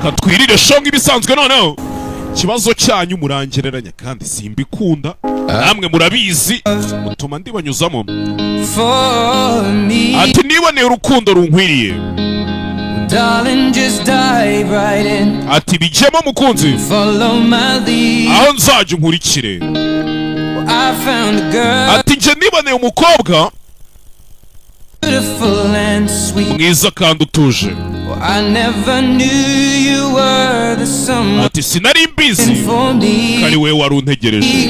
katwirire shonga ibisanzwe noneho kibazo cyanyu murangereranya kandi simbikunda namwe murabizi mutuma ndibanyuzamo ati niboneye urukundo runkwiriye ati bijyemo mukunzi aho nzajya unkurikire ati nje niboneye umukobwa mwiza kandi utuje ati sinari mbizi kari we wari untegereje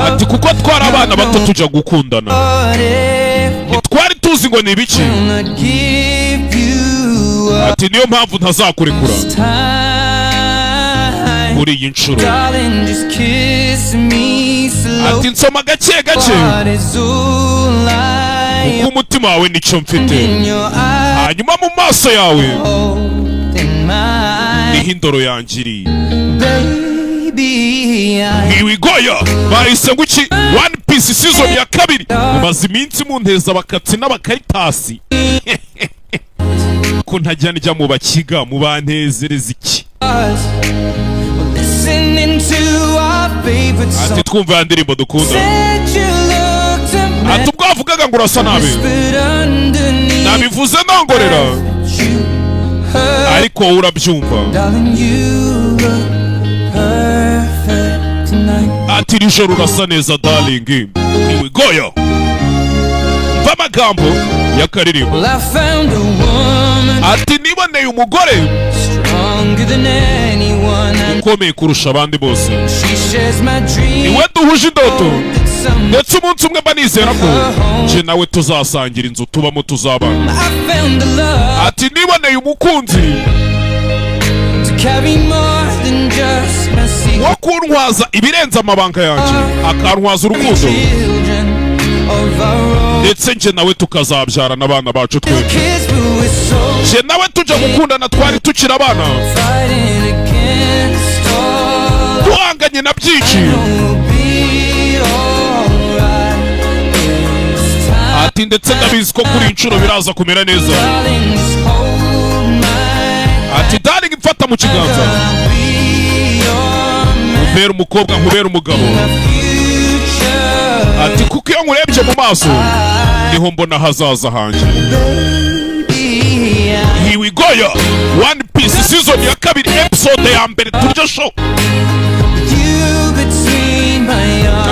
ati kuko twari abana bato tujya gukundana ntitwari tuzi ngo ni ibiki ati niyo mpamvu ntazakurekura muri iyi nshuro ati nsoma gake gake kuko umutima wawe nicyo mfite hanyuma mu maso yawe niho indoro yangiriye ntiwigoya bahise ngo iki One Piece season ya 2 mumaze iminsi munteza abakatsi n'abakaritasi ko ntajya njya mu bakiga mu bantezereza iki ati twumva ya ndirimbo dukunda ati ubwo wavugaga ngo urasa nabi nabivuze nongorera ariko wowe urabyumva ati iri joro urasa neza darling ntiwigoya mva amagambo y'akaririmbo ati niboneye umugore ukomeye kurusha abandi bose niwe duhuje indoto ndetse umunsi umwe mba nizera ko nje nawe tuzasangira inzu tubamo tuzabana ati niboneye umukunzi wo kuntwaza ibirenze amabanga yanjye akantwaza urukundo ndetse nje nawe tukazabyarana abana bacu twese nje nawe tujya gukundana twari tukiri abana duhanganye na byinshi ati ndetse ndabizi ko kuri inshuro biraza kumera neza ati darling mfata mu kiganza nkubera umukobwa nkubera umugabo ati kuko iyo nkurebye mu maso niho mbona hazaza hanjye ntiwigoya One Piece season ya 2 episode ya mbere turya show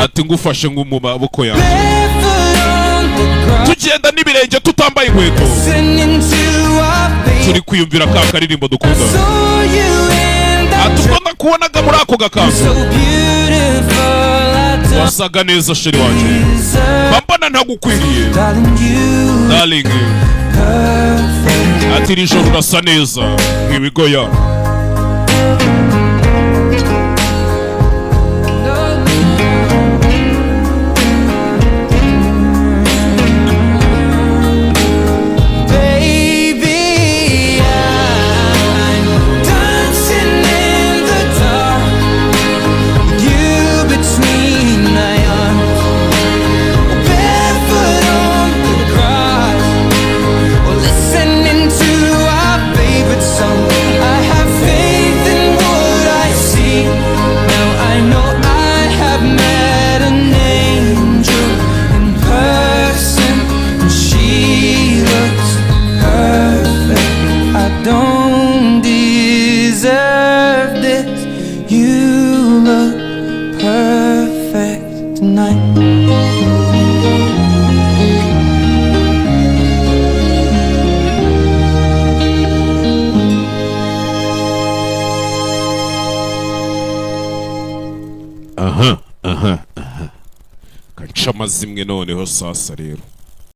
ati ngufashe mu maboko yanjye tugenda n'ibirenge tutambaye inkweto turi kwiyumvira ka karirimbo dukunda ati ubwo nakubonaga muri ako gakanzu wasaga neza sheri wanjye mbona ntagukwiriye darling ati iri joro urasa neza ntiwigoya kaca amazimwe noneho sasa rero